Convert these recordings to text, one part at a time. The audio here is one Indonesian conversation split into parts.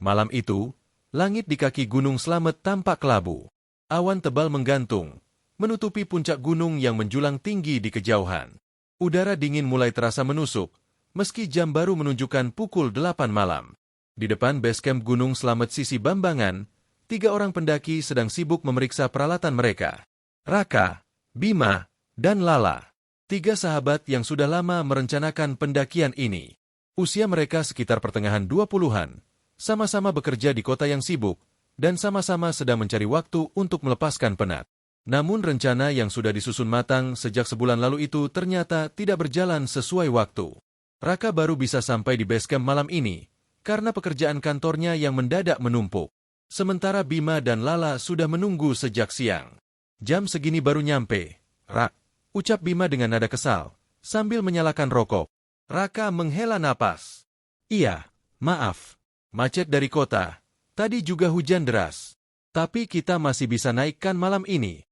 Malam itu, langit di kaki Gunung Slamet tampak kelabu. Awan tebal menggantung, menutupi puncak gunung yang menjulang tinggi di kejauhan. Udara dingin mulai terasa menusuk, meski jam baru menunjukkan pukul 8 malam. Di depan basecamp Gunung Slamet sisi Bambangan, 3 orang pendaki sedang sibuk memeriksa peralatan mereka. Raka, Bima, dan Lala. 3 sahabat yang sudah lama merencanakan pendakian ini. Usia mereka sekitar pertengahan 20-an. Sama-sama bekerja di kota yang sibuk, dan sama-sama sedang mencari waktu untuk melepaskan penat. Namun rencana yang sudah disusun matang sejak sebulan lalu itu ternyata tidak berjalan sesuai waktu. Raka baru bisa sampai di basecamp malam ini, karena pekerjaan kantornya yang mendadak menumpuk. Sementara Bima dan Lala sudah menunggu sejak siang. Jam segini baru nyampe. Rak, ucap Bima dengan nada kesal, sambil menyalakan rokok. Raka menghela napas. Iya, maaf. Macet dari kota. Tadi juga hujan deras. Tapi kita masih bisa naikkan malam ini.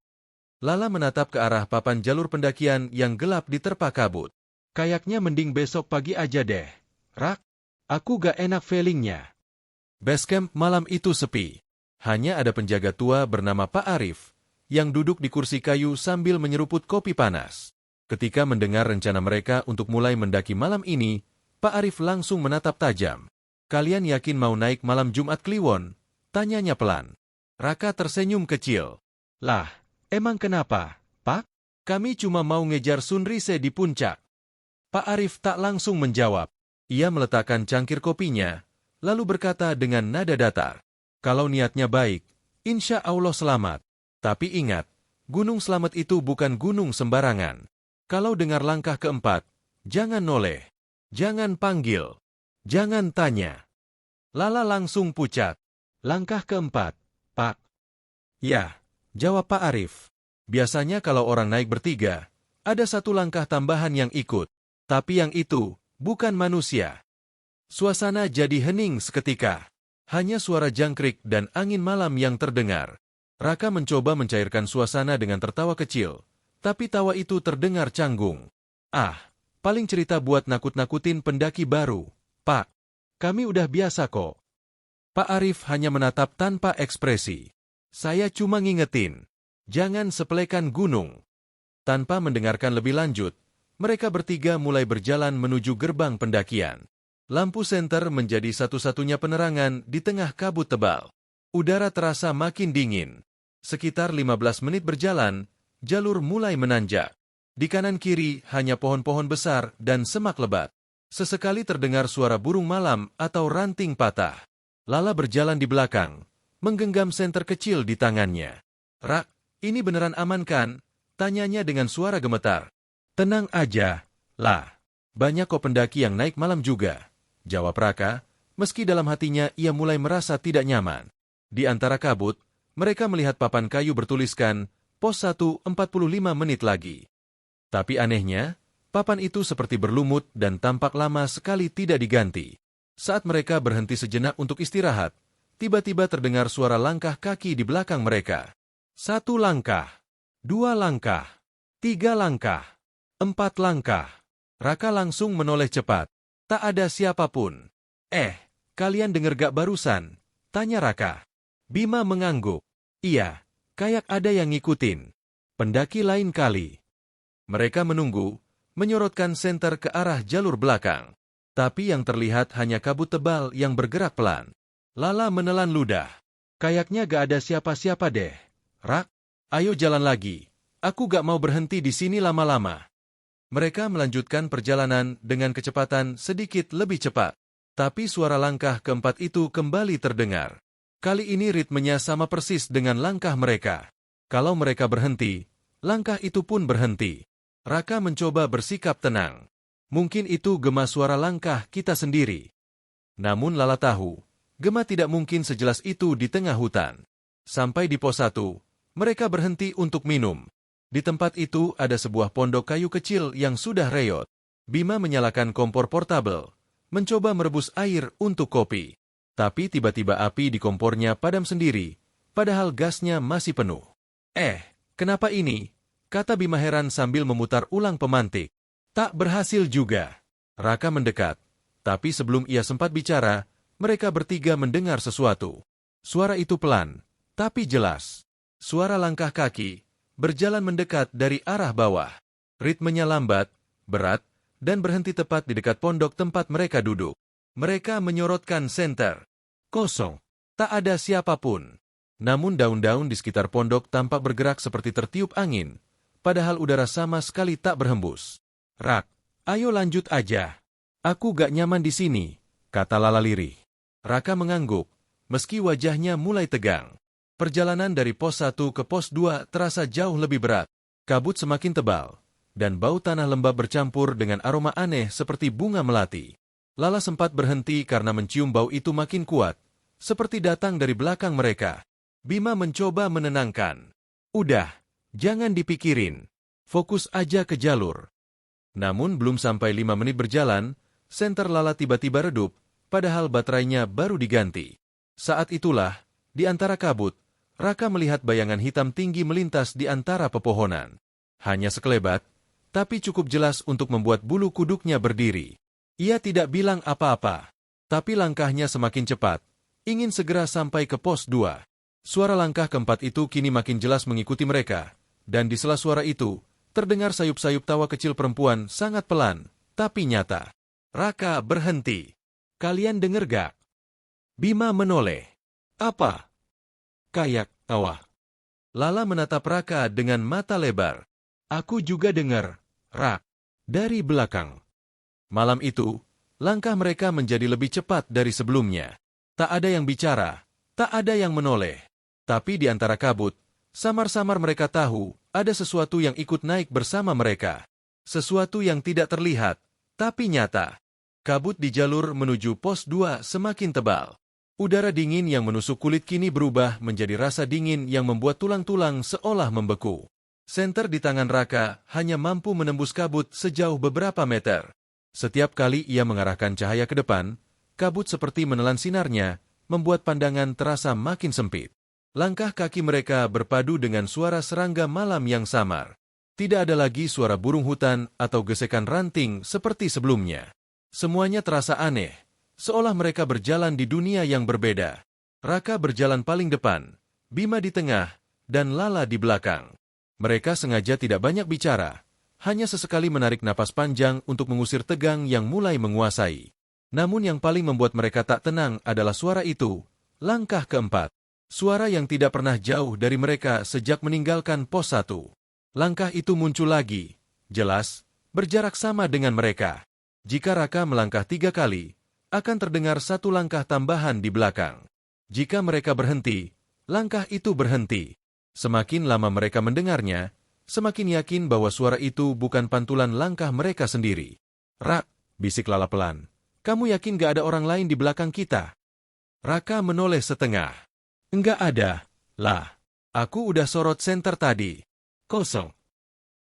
Lala menatap ke arah papan jalur pendakian yang gelap diterpa kabut. Kayaknya mending besok pagi aja deh. Rak, aku gak enak feelingnya. Basecamp malam itu sepi. Hanya ada penjaga tua bernama Pak Arif, yang duduk di kursi kayu sambil menyeruput kopi panas. Ketika mendengar rencana mereka untuk mulai mendaki malam ini, Pak Arif langsung menatap tajam. Kalian yakin mau naik malam Jumat Kliwon? Tanyanya pelan. Raka tersenyum kecil. Lah, emang kenapa, Pak? Kami cuma mau ngejar sunrise di puncak. Pak Arif tak langsung menjawab. Ia meletakkan cangkir kopinya, lalu berkata dengan nada datar. Kalau niatnya baik, insya Allah selamat. Tapi ingat, Gunung Slamet itu bukan gunung sembarangan. Kalau dengar langkah keempat, jangan noleh, jangan panggil. Jangan tanya. Lala langsung pucat. Langkah keempat, Pak. Ya, jawab Pak Arif. Biasanya kalau orang naik bertiga, ada 1 langkah tambahan yang ikut. Tapi yang itu, bukan manusia. Suasana jadi hening seketika. Hanya suara jangkrik dan angin malam yang terdengar. Raka mencoba mencairkan suasana dengan tertawa kecil. Tapi tawa itu terdengar canggung. Ah, paling cerita buat nakut-nakutin pendaki baru. Pak, kami udah biasa kok. Pak Arif hanya menatap tanpa ekspresi. Saya cuma ngingetin, jangan sepelekan gunung. Tanpa mendengarkan lebih lanjut, mereka bertiga mulai berjalan menuju gerbang pendakian. Lampu senter menjadi satu-satunya penerangan di tengah kabut tebal. Udara terasa makin dingin. Sekitar 15 menit berjalan, jalur mulai menanjak. Di kanan kiri hanya pohon-pohon besar dan semak lebat. Sesekali terdengar suara burung malam atau ranting patah. Lala berjalan di belakang, menggenggam senter kecil di tangannya. Rak, ini beneran aman kan? Tanyanya dengan suara gemetar. Tenang aja, lah. Banyak kok pendaki yang naik malam juga. Jawab Raka, meski dalam hatinya ia mulai merasa tidak nyaman. Di antara kabut, mereka melihat papan kayu bertuliskan, pos 1 45 menit lagi. Tapi anehnya, papan itu seperti berlumut dan tampak lama sekali tidak diganti. Saat mereka berhenti sejenak untuk istirahat, tiba-tiba terdengar suara langkah kaki di belakang mereka. 1 langkah, 2 langkah, 3 langkah, 4 langkah. Raka langsung menoleh cepat. Tak ada siapapun. Kalian dengar gak barusan? Tanya Raka. Bima mengangguk. Iya, kayak ada yang ngikutin. Pendaki lain kali. Mereka menunggu, menyorotkan senter ke arah jalur belakang. Tapi yang terlihat hanya kabut tebal yang bergerak pelan. Lala menelan ludah. Kayaknya gak ada siapa-siapa deh. Rak, ayo jalan lagi. Aku gak mau berhenti di sini lama-lama. Mereka melanjutkan perjalanan dengan kecepatan sedikit lebih cepat. Tapi suara langkah keempat itu kembali terdengar. Kali ini ritmenya sama persis dengan langkah mereka. Kalau mereka berhenti, langkah itu pun berhenti. Raka mencoba bersikap tenang. Mungkin itu gema suara langkah kita sendiri. Namun Lala tahu, gema tidak mungkin sejelas itu di tengah hutan. Sampai di pos 1, mereka berhenti untuk minum. Di tempat itu ada sebuah pondok kayu kecil yang sudah reot. Bima menyalakan kompor portabel, mencoba merebus air untuk kopi. Tapi tiba-tiba api di kompornya padam sendiri, padahal gasnya masih penuh. Kenapa ini? Kata Bima heran sambil memutar ulang pemantik. Tak berhasil juga. Raka mendekat, tapi sebelum ia sempat bicara, mereka bertiga mendengar sesuatu. Suara itu pelan, tapi jelas. Suara langkah kaki, berjalan mendekat dari arah bawah. Ritmenya lambat, berat, dan berhenti tepat di dekat pondok tempat mereka duduk. Mereka menyorotkan senter. Kosong. Tak ada siapapun. Namun daun-daun di sekitar pondok tampak bergerak seperti tertiup angin, padahal udara sama sekali tak berhembus. Rak, ayo lanjut aja. Aku gak nyaman di sini, kata Lala lirih. Raka mengangguk, meski wajahnya mulai tegang. Perjalanan dari pos 1 ke pos 2 terasa jauh lebih berat. Kabut semakin tebal, dan bau tanah lembab bercampur dengan aroma aneh seperti bunga melati. Lala sempat berhenti karena mencium bau itu makin kuat, seperti datang dari belakang mereka. Bima mencoba menenangkan. Udah, jangan dipikirin. Fokus aja ke jalur. Namun belum sampai 5 menit berjalan, senter Lala tiba-tiba redup, padahal baterainya baru diganti. Saat itulah, di antara kabut, Raka melihat bayangan hitam tinggi melintas di antara pepohonan. Hanya sekelebat, tapi cukup jelas untuk membuat bulu kuduknya berdiri. Ia tidak bilang apa-apa, tapi langkahnya semakin cepat, ingin segera sampai ke pos 2. Suara langkah keempat itu kini makin jelas mengikuti mereka, dan di sela suara itu, terdengar sayup-sayup tawa kecil perempuan sangat pelan, tapi nyata. Raka berhenti. Kalian denger gak? Bima menoleh. Apa? Kayak tawa. Lala menatap Raka dengan mata lebar. Aku juga dengar, Rak. Dari belakang. Malam itu, langkah mereka menjadi lebih cepat dari sebelumnya. Tak ada yang bicara, tak ada yang menoleh. Tapi di antara kabut, samar-samar mereka tahu ada sesuatu yang ikut naik bersama mereka. Sesuatu yang tidak terlihat, tapi nyata. Kabut di jalur menuju pos 2 semakin tebal. Udara dingin yang menusuk kulit kini berubah menjadi rasa dingin yang membuat tulang-tulang seolah membeku. Senter di tangan Raka hanya mampu menembus kabut sejauh beberapa meter. Setiap kali ia mengarahkan cahaya ke depan, kabut seperti menelan sinarnya, membuat pandangan terasa makin sempit. Langkah kaki mereka berpadu dengan suara serangga malam yang samar. Tidak ada lagi suara burung hutan atau gesekan ranting seperti sebelumnya. Semuanya terasa aneh, seolah mereka berjalan di dunia yang berbeda. Raka berjalan paling depan, Bima di tengah, dan Lala di belakang. Mereka sengaja tidak banyak bicara, hanya sesekali menarik napas panjang untuk mengusir tegang yang mulai menguasai. Namun yang paling membuat mereka tak tenang adalah suara itu, langkah keempat. Suara yang tidak pernah jauh dari mereka sejak meninggalkan pos 1. Langkah itu muncul lagi, jelas, berjarak sama dengan mereka. Jika Raka melangkah 3 kali, akan terdengar 1 langkah tambahan di belakang. Jika mereka berhenti, langkah itu berhenti. Semakin lama mereka mendengarnya, semakin yakin bahwa suara itu bukan pantulan langkah mereka sendiri. Rak, bisik Lala pelan. Kamu yakin gak ada orang lain di belakang kita? Raka menoleh setengah. Enggak ada, lah. Aku udah sorot senter tadi. Kosong.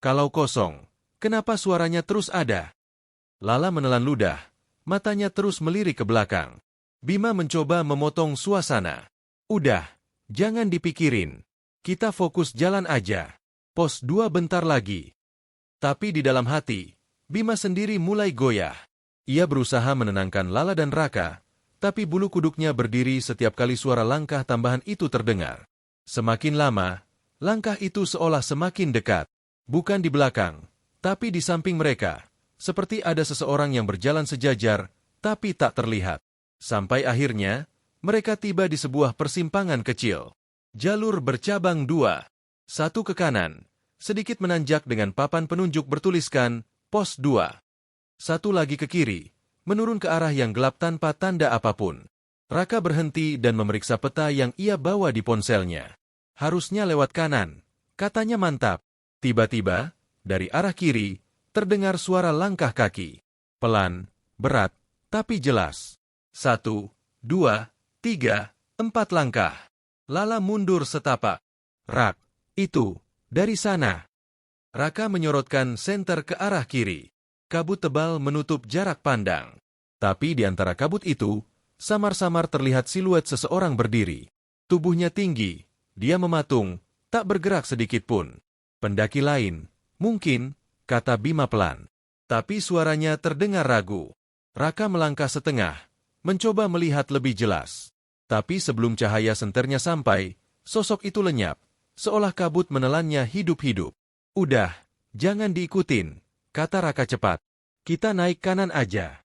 Kalau kosong, kenapa suaranya terus ada? Lala menelan ludah, matanya terus melirik ke belakang. Bima mencoba memotong suasana. Udah, jangan dipikirin. Kita fokus jalan aja. Pos 2 bentar lagi. Tapi di dalam hati, Bima sendiri mulai goyah. Ia berusaha menenangkan Lala dan Raka, tapi bulu kuduknya berdiri setiap kali suara langkah tambahan itu terdengar. Semakin lama, langkah itu seolah semakin dekat. Bukan di belakang, tapi di samping mereka. Seperti ada seseorang yang berjalan sejajar, tapi tak terlihat. Sampai akhirnya, mereka tiba di sebuah persimpangan kecil. Jalur bercabang 2. 1 ke kanan, sedikit menanjak dengan papan penunjuk bertuliskan, pos 2. 1 lagi ke kiri, menurun ke arah yang gelap tanpa tanda apapun. Raka berhenti dan memeriksa peta yang ia bawa di ponselnya. Harusnya lewat kanan, katanya mantap. Tiba-tiba, dari arah kiri, terdengar suara langkah kaki. Pelan, berat, tapi jelas. 1, 2, 3, 4 langkah. Lala mundur setapak. Rak, itu, dari sana. Raka menyorotkan senter ke arah kiri. Kabut tebal menutup jarak pandang. Tapi di antara kabut itu, samar-samar terlihat siluet seseorang berdiri. Tubuhnya tinggi, dia mematung, tak bergerak sedikit pun. Pendaki lain, mungkin, kata Bima pelan. Tapi suaranya terdengar ragu. Raka melangkah setengah, mencoba melihat lebih jelas. Tapi sebelum cahaya senternya sampai, sosok itu lenyap, seolah kabut menelannya hidup-hidup. "Udah, jangan diikutin," kata Raka cepat. "Kita naik kanan aja."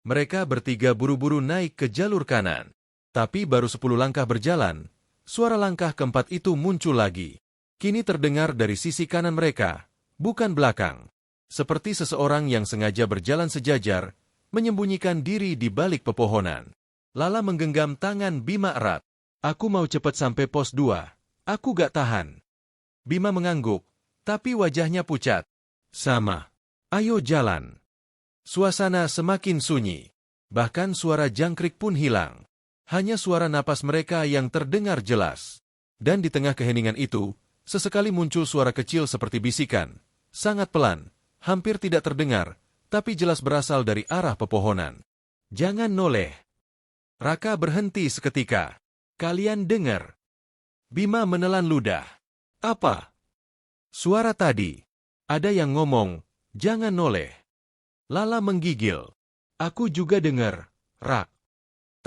Mereka bertiga buru-buru naik ke jalur kanan. Tapi baru 10 langkah berjalan, suara langkah keempat itu muncul lagi. Kini terdengar dari sisi kanan mereka, bukan belakang. Seperti seseorang yang sengaja berjalan sejajar, menyembunyikan diri di balik pepohonan. Lala menggenggam tangan Bima erat. "Aku mau cepat sampai pos 2. Aku gak tahan." Bima mengangguk, tapi wajahnya pucat. "Sama. Ayo jalan." Suasana semakin sunyi. Bahkan suara jangkrik pun hilang. Hanya suara napas mereka yang terdengar jelas. Dan di tengah keheningan itu, sesekali muncul suara kecil seperti bisikan. Sangat pelan, hampir tidak terdengar, tapi jelas berasal dari arah pepohonan. "Jangan noleh." Raka berhenti seketika. "Kalian dengar?" Bima menelan ludah. "Apa?" "Suara tadi. Ada yang ngomong, 'Jangan noleh.'" Lala menggigil. "Aku juga dengar, Rak."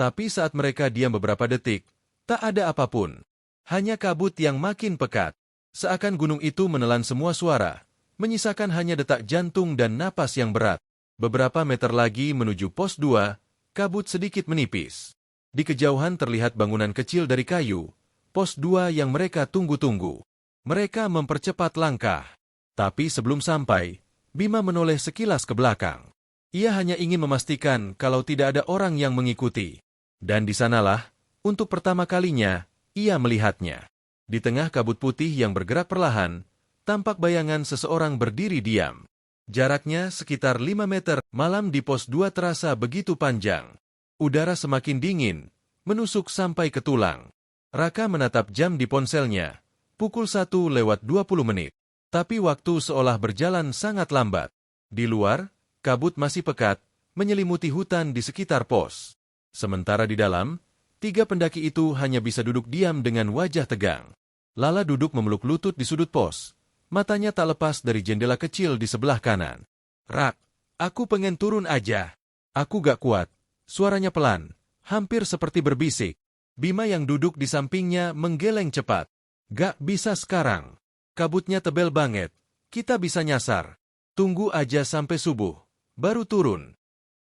Tapi saat mereka diam beberapa detik, tak ada apapun. Hanya kabut yang makin pekat. Seakan gunung itu menelan semua suara, menyisakan hanya detak jantung dan napas yang berat. Beberapa meter lagi menuju pos 2, kabut sedikit menipis. Di kejauhan terlihat bangunan kecil dari kayu, pos 2 yang mereka tunggu-tunggu. Mereka mempercepat langkah. Tapi sebelum sampai, Bima menoleh sekilas ke belakang. Ia hanya ingin memastikan kalau tidak ada orang yang mengikuti. Dan di sanalah, untuk pertama kalinya, ia melihatnya. Di tengah kabut putih yang bergerak perlahan, tampak bayangan seseorang berdiri diam. Jaraknya sekitar 5 meter, malam di pos 2 terasa begitu panjang. Udara semakin dingin, menusuk sampai ke tulang. Raka menatap jam di ponselnya, pukul 1:20 menit. Tapi waktu seolah berjalan sangat lambat. Di luar, kabut masih pekat, menyelimuti hutan di sekitar pos. Sementara di dalam, 3 pendaki itu hanya bisa duduk diam dengan wajah tegang. Lala duduk memeluk lutut di sudut pos. Matanya tak lepas dari jendela kecil di sebelah kanan. "Rak, aku pengen turun aja. Aku gak kuat." Suaranya pelan, hampir seperti berbisik. Bima yang duduk di sampingnya menggeleng cepat. "Gak bisa sekarang. Kabutnya tebel banget. Kita bisa nyasar. Tunggu aja sampai subuh, baru turun."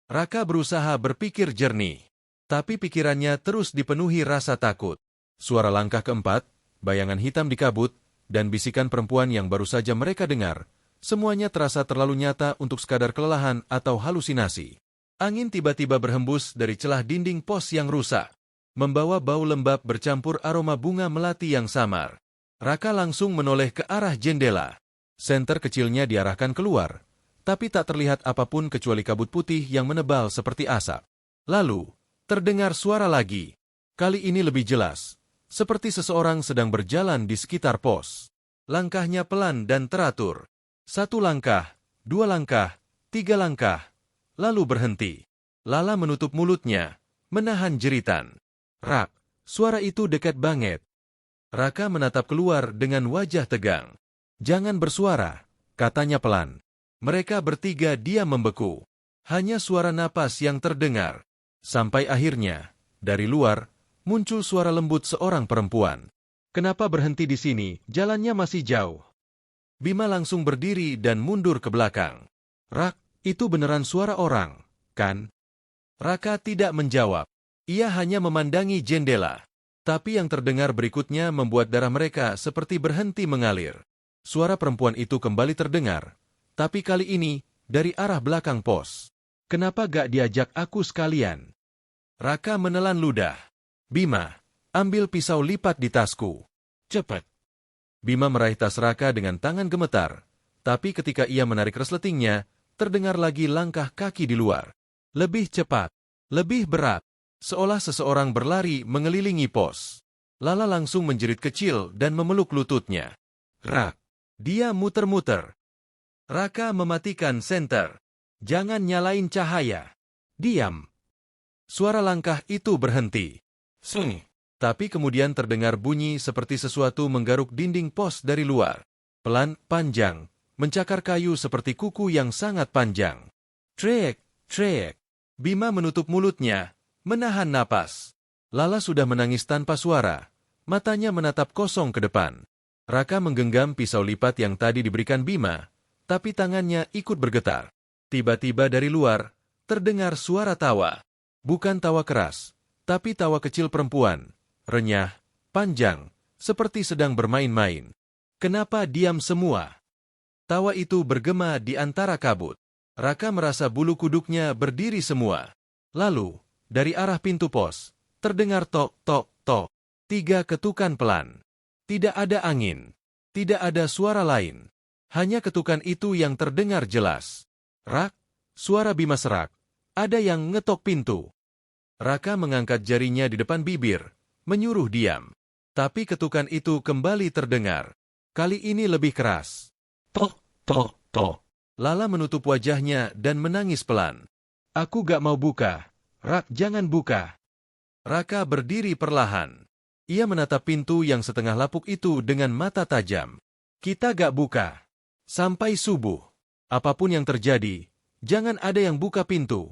Raka berusaha berpikir jernih. Tapi pikirannya terus dipenuhi rasa takut. Suara langkah keempat, bayangan hitam di kabut, dan bisikan perempuan yang baru saja mereka dengar, semuanya terasa terlalu nyata untuk sekadar kelelahan atau halusinasi. Angin tiba-tiba berhembus dari celah dinding pos yang rusak, membawa bau lembab bercampur aroma bunga melati yang samar. Raka langsung menoleh ke arah jendela. Senter kecilnya diarahkan keluar, tapi tak terlihat apapun kecuali kabut putih yang menebal seperti asap. Lalu, terdengar suara lagi. Kali ini lebih jelas. Seperti seseorang sedang berjalan di sekitar pos. Langkahnya pelan dan teratur. 1 langkah, 2 langkah, 3 langkah, lalu berhenti. Lala menutup mulutnya, menahan jeritan. "Rak, suara itu dekat banget." Raka menatap keluar dengan wajah tegang. "Jangan bersuara," katanya pelan. Mereka bertiga diam membeku. Hanya suara napas yang terdengar. Sampai akhirnya, dari luar, muncul suara lembut seorang perempuan. "Kenapa berhenti di sini? Jalannya masih jauh." Bima langsung berdiri dan mundur ke belakang. "Rak, itu beneran suara orang, kan?" Raka tidak menjawab. Ia hanya memandangi jendela. Tapi yang terdengar berikutnya membuat darah mereka seperti berhenti mengalir. Suara perempuan itu kembali terdengar, tapi kali ini dari arah belakang pos. "Kenapa gak diajak aku sekalian?" Raka menelan ludah. "Bima, ambil pisau lipat di tasku. Cepat." Bima meraih tas Raka dengan tangan gemetar, tapi ketika ia menarik resletingnya, terdengar lagi langkah kaki di luar. Lebih cepat, lebih berat, seolah seseorang berlari mengelilingi pos. Lala langsung menjerit kecil dan memeluk lututnya. "Rak!" Dia muter-muter. Raka mematikan senter. "Jangan nyalain cahaya. Diam." Suara langkah itu berhenti. Sung. Tapi kemudian terdengar bunyi seperti sesuatu menggaruk dinding pos dari luar. Pelan, panjang, mencakar kayu seperti kuku yang sangat panjang. "Trek, trek." Bima menutup mulutnya, menahan napas. Lala sudah menangis tanpa suara, matanya menatap kosong ke depan. Raka menggenggam pisau lipat yang tadi diberikan Bima, tapi tangannya ikut bergetar. Tiba-tiba dari luar, terdengar suara tawa. Bukan tawa keras, tapi tawa kecil perempuan, renyah, panjang, seperti sedang bermain-main. Kenapa diam semua? Tawa itu bergema di antara kabut. Raka merasa bulu kuduknya berdiri semua. Lalu, dari arah pintu pos, terdengar tok, tok, tok. 3 ketukan pelan. Tidak ada angin. Tidak ada suara lain. Hanya ketukan itu yang terdengar jelas. Rak, suara Bima serak. Ada yang ngetok pintu. Raka mengangkat jarinya di depan bibir, menyuruh diam. Tapi ketukan itu kembali terdengar. Kali ini lebih keras. Tok, tok, tok. Lala menutup wajahnya dan menangis pelan. Aku gak mau buka. Rak, jangan buka. Raka berdiri perlahan. Ia menatap pintu yang setengah lapuk itu dengan mata tajam. Kita gak buka. Sampai subuh. Apapun yang terjadi, jangan ada yang buka pintu.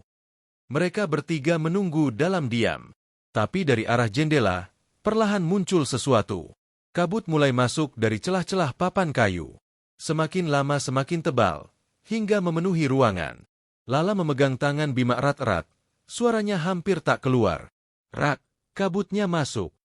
Mereka bertiga menunggu dalam diam. Tapi dari arah jendela, perlahan muncul sesuatu. Kabut mulai masuk dari celah-celah papan kayu. Semakin lama semakin tebal, hingga memenuhi ruangan. Lala memegang tangan Bima erat-erat. Suaranya hampir tak keluar. Rak, kabutnya masuk.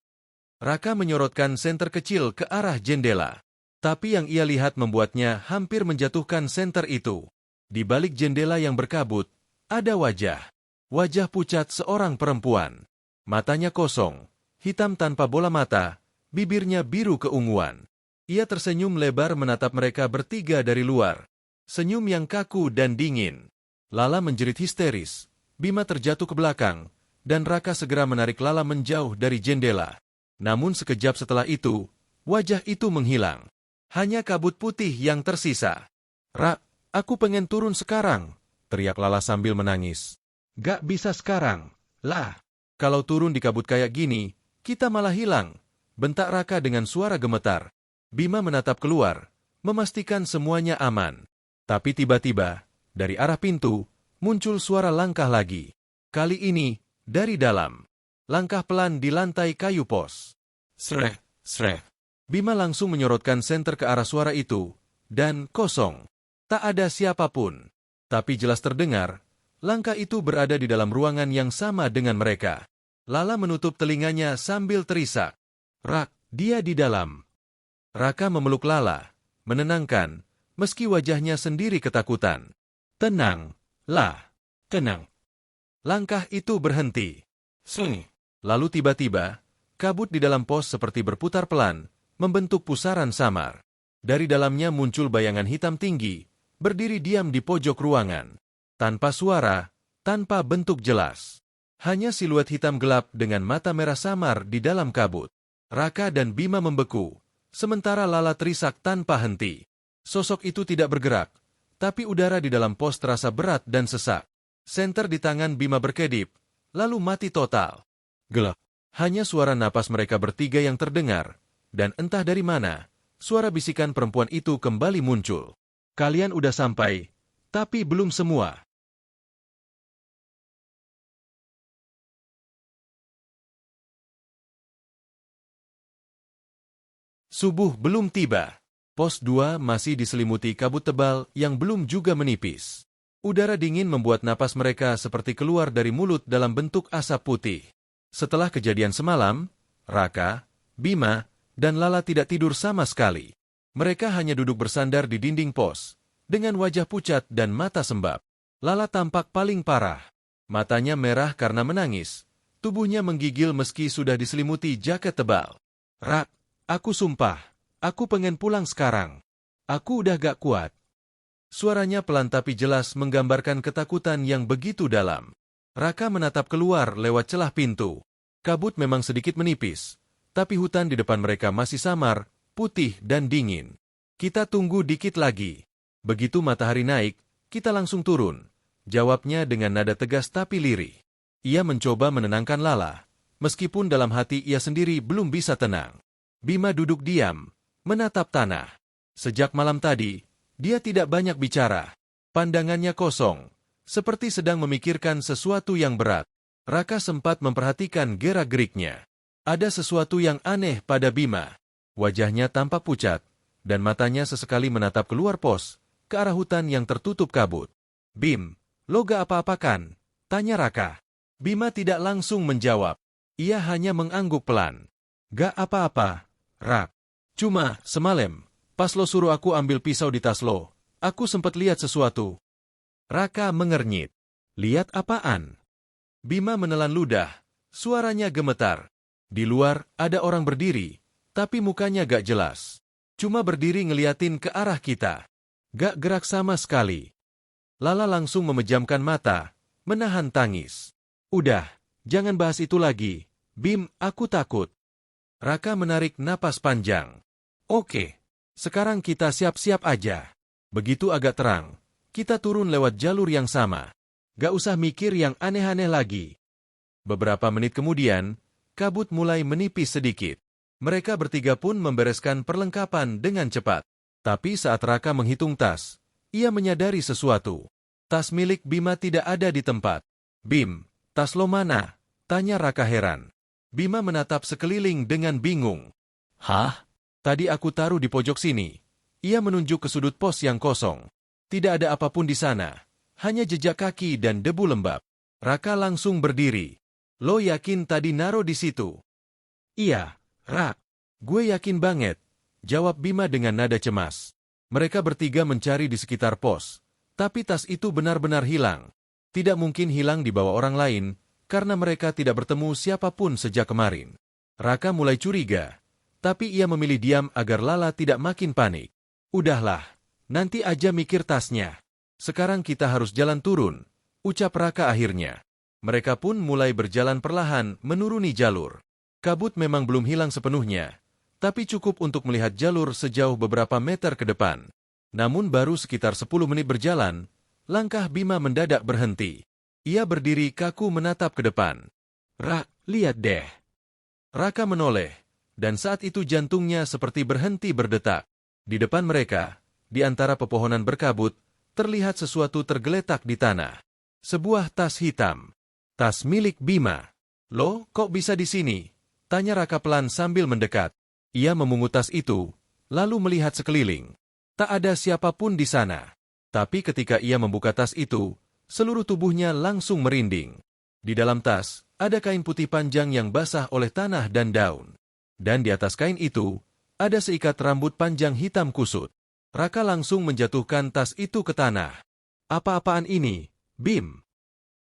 Raka menyorotkan senter kecil ke arah jendela. Tapi yang ia lihat membuatnya hampir menjatuhkan senter itu. Di balik jendela yang berkabut, ada wajah. Wajah pucat seorang perempuan. Matanya kosong, hitam tanpa bola mata, bibirnya biru keunguan. Ia tersenyum lebar menatap mereka bertiga dari luar. Senyum yang kaku dan dingin. Lala menjerit histeris. Bima terjatuh ke belakang, dan Raka segera menarik Lala menjauh dari jendela. Namun sekejap setelah itu, wajah itu menghilang. Hanya kabut putih yang tersisa. Rak, aku pengen turun sekarang, teriak Lala sambil menangis. Gak bisa sekarang, lah. Kalau turun di kabut kayak gini, kita malah hilang, bentak Raka dengan suara gemetar. Bima menatap keluar, memastikan semuanya aman. Tapi tiba-tiba, dari arah pintu, muncul suara langkah lagi. Kali ini, dari dalam. Langkah pelan di lantai kayu pos. Sreh, sreh. Bima langsung menyorotkan senter ke arah suara itu, dan kosong. Tak ada siapapun. Tapi jelas terdengar, langkah itu berada di dalam ruangan yang sama dengan mereka. Lala menutup telinganya sambil terisak. Rak, dia di dalam. Raka memeluk Lala, menenangkan, meski wajahnya sendiri ketakutan. Tenang, lah, tenang. Langkah itu berhenti. Sung. Lalu tiba-tiba, kabut di dalam pos seperti berputar pelan, membentuk pusaran samar. Dari dalamnya muncul bayangan hitam tinggi, berdiri diam di pojok ruangan. Tanpa suara, tanpa bentuk jelas. Hanya siluet hitam gelap dengan mata merah samar di dalam kabut. Raka dan Bima membeku, sementara Lala terisak tanpa henti. Sosok itu tidak bergerak, tapi udara di dalam pos terasa berat dan sesak. Senter di tangan Bima berkedip, lalu mati total. Gelap. Hanya suara napas mereka bertiga yang terdengar, dan entah dari mana, suara bisikan perempuan itu kembali muncul. Kalian udah sampai, tapi belum semua. Subuh belum tiba. Pos 2 masih diselimuti kabut tebal yang belum juga menipis. Udara dingin membuat napas mereka seperti keluar dari mulut dalam bentuk asap putih. Setelah kejadian semalam, Raka, Bima, dan Lala tidak tidur sama sekali. Mereka hanya duduk bersandar di dinding pos, dengan wajah pucat dan mata sembab. Lala tampak paling parah. Matanya merah karena menangis. Tubuhnya menggigil meski sudah diselimuti jaket tebal. Rak, aku sumpah, aku pengen pulang sekarang. Aku udah gak kuat. Suaranya pelan tapi jelas menggambarkan ketakutan yang begitu dalam. Raka menatap keluar lewat celah pintu. Kabut memang sedikit menipis, tapi hutan di depan mereka masih samar, putih dan dingin. Kita tunggu dikit lagi. Begitu matahari naik, kita langsung turun. Jawabnya dengan nada tegas tapi lirih. Ia mencoba menenangkan Lala, meskipun dalam hati ia sendiri belum bisa tenang. Bima duduk diam, menatap tanah. Sejak malam tadi, dia tidak banyak bicara. Pandangannya kosong, seperti sedang memikirkan sesuatu yang berat. Raka sempat memperhatikan gerak-geriknya. Ada sesuatu yang aneh pada Bima. Wajahnya tampak pucat, dan matanya sesekali menatap keluar pos, ke arah hutan yang tertutup kabut. "Bim, lo gak apa-apa kan?" tanya Raka. Bima tidak langsung menjawab. Ia hanya mengangguk pelan. "Gak apa-apa, Rak. Cuma, semalam, pas lo suruh aku ambil pisau di tas lo, aku sempat lihat sesuatu." Raka mengernyit. "Lihat apaan?" Bima menelan ludah. Suaranya gemetar. Di luar, ada orang berdiri, tapi mukanya gak jelas. Cuma berdiri ngeliatin ke arah kita. Gak gerak sama sekali. Lala langsung memejamkan mata, menahan tangis. "Udah, jangan bahas itu lagi. Bim, aku takut." Raka menarik napas panjang. "Oke, sekarang kita siap-siap aja. Begitu agak terang, kita turun lewat jalur yang sama. Gak usah mikir yang aneh-aneh lagi." Beberapa menit kemudian, kabut mulai menipis sedikit. Mereka bertiga pun membereskan perlengkapan dengan cepat. Tapi saat Raka menghitung tas, ia menyadari sesuatu. Tas milik Bima tidak ada di tempat. "Bim, tas lo mana?" tanya Raka heran. Bima menatap sekeliling dengan bingung. "Hah? Tadi aku taruh di pojok sini." Ia menunjuk ke sudut pos yang kosong. Tidak ada apapun di sana. Hanya jejak kaki dan debu lembab. Raka langsung berdiri. "Lo yakin tadi naruh di situ?" "Iya, Rak. Gue yakin banget," jawab Bima dengan nada cemas. Mereka bertiga mencari di sekitar pos. Tapi tas itu benar-benar hilang. Tidak mungkin hilang di bawah orang lain, karena mereka tidak bertemu siapapun sejak kemarin. Raka mulai curiga, tapi ia memilih diam agar Lala tidak makin panik. "Udahlah, nanti aja mikir tasnya. Sekarang kita harus jalan turun," ucap Raka akhirnya. Mereka pun mulai berjalan perlahan menuruni jalur. Kabut memang belum hilang sepenuhnya, tapi cukup untuk melihat jalur sejauh beberapa meter ke depan. Namun baru sekitar 10 menit berjalan, langkah Bima mendadak berhenti. Ia berdiri kaku menatap ke depan. "Rak, lihat deh." Raka menoleh, dan saat itu jantungnya seperti berhenti berdetak. Di depan mereka, di antara pepohonan berkabut, terlihat sesuatu tergeletak di tanah. Sebuah tas hitam. Tas milik Bima. "Lo, kok bisa di sini?" tanya Raka pelan sambil mendekat. Ia memungut tas itu, lalu melihat sekeliling. Tak ada siapapun di sana. Tapi ketika ia membuka tas itu, seluruh tubuhnya langsung merinding. Di dalam tas, ada kain putih panjang yang basah oleh tanah dan daun. Dan di atas kain itu, ada seikat rambut panjang hitam kusut. Raka langsung menjatuhkan tas itu ke tanah. "Apa-apaan ini, Bim?"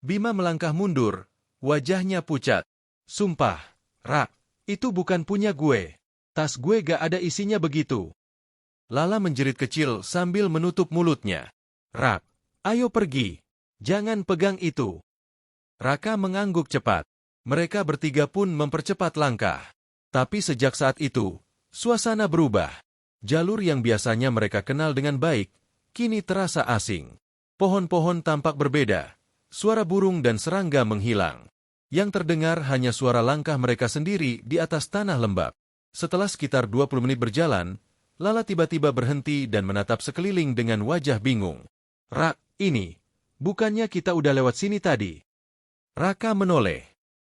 Bima melangkah mundur, wajahnya pucat. "Sumpah, Rak, itu bukan punya gue. Tas gue gak ada isinya begitu." Lala menjerit kecil sambil menutup mulutnya. "Rak, ayo pergi. Jangan pegang itu." Raka mengangguk cepat. Mereka bertiga pun mempercepat langkah. Tapi sejak saat itu, suasana berubah. Jalur yang biasanya mereka kenal dengan baik, kini terasa asing. Pohon-pohon tampak berbeda. Suara burung dan serangga menghilang. Yang terdengar hanya suara langkah mereka sendiri di atas tanah lembab. Setelah sekitar 20 menit berjalan, Lala tiba-tiba berhenti dan menatap sekeliling dengan wajah bingung. "Rak, ini, bukannya kita udah lewat sini tadi?" Raka menoleh.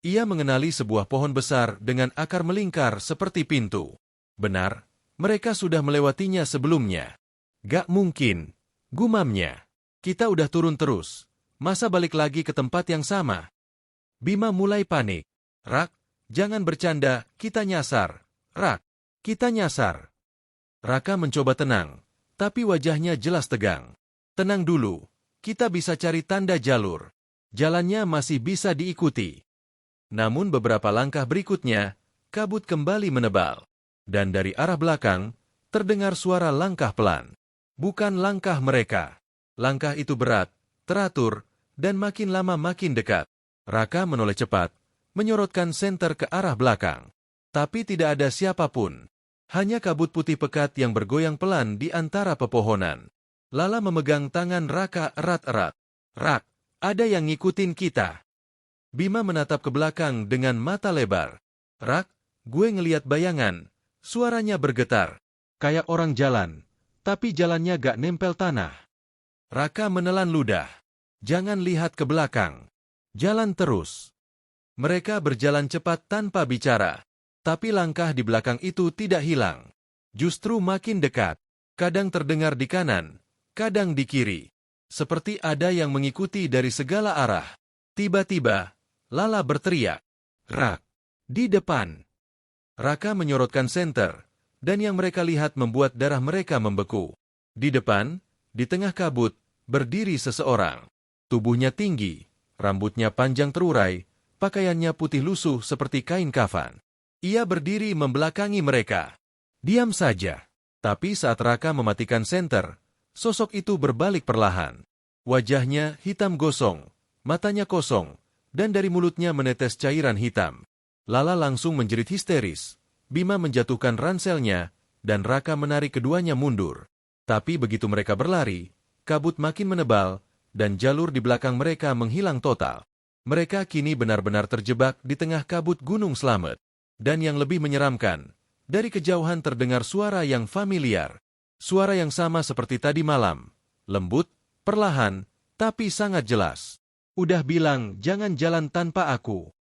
Ia mengenali sebuah pohon besar dengan akar melingkar seperti pintu. Benar, mereka sudah melewatinya sebelumnya. "Gak mungkin," gumamnya. "Kita udah turun terus. Masa balik lagi ke tempat yang sama?" Bima mulai panik. "Rak, jangan bercanda, kita nyasar. Rak, kita nyasar." Raka mencoba tenang, tapi wajahnya jelas tegang. "Tenang dulu, kita bisa cari tanda jalur. Jalannya masih bisa diikuti." Namun beberapa langkah berikutnya, kabut kembali menebal. Dan dari arah belakang, terdengar suara langkah pelan. Bukan langkah mereka. Langkah itu berat, teratur, dan makin lama makin dekat. Raka menoleh cepat, menyorotkan senter ke arah belakang. Tapi tidak ada siapapun. Hanya kabut putih pekat yang bergoyang pelan di antara pepohonan. Lala memegang tangan Raka erat-erat. "Rak, ada yang ngikutin kita." Bima menatap ke belakang dengan mata lebar. "Rak, gue ngeliat bayangan." Suaranya bergetar. Kayak orang jalan, tapi jalannya gak nempel tanah. Raka menelan ludah. "Jangan lihat ke belakang. Jalan terus." Mereka berjalan cepat tanpa bicara. Tapi langkah di belakang itu tidak hilang. Justru makin dekat. Kadang terdengar di kanan, kadang di kiri. Seperti ada yang mengikuti dari segala arah. Tiba-tiba, Lala berteriak. Rak! Di depan! Raka menyorotkan senter, dan yang mereka lihat membuat darah mereka membeku. Di depan, di tengah kabut, berdiri seseorang. Tubuhnya tinggi, rambutnya panjang terurai, pakaiannya putih lusuh seperti kain kafan. Ia berdiri membelakangi mereka. Diam saja. Tapi saat Raka mematikan senter, sosok itu berbalik perlahan. Wajahnya hitam gosong, matanya kosong, dan dari mulutnya menetes cairan hitam. Lala langsung menjerit histeris. Bima menjatuhkan ranselnya, dan Raka menarik keduanya mundur. Tapi begitu mereka berlari, kabut makin menebal, dan jalur di belakang mereka menghilang total. Mereka kini benar-benar terjebak di tengah kabut Gunung Slamet. Dan yang lebih menyeramkan, dari kejauhan terdengar suara yang familiar. Suara yang sama seperti tadi malam. Lembut, perlahan, tapi sangat jelas. Udah bilang jangan jalan tanpa aku.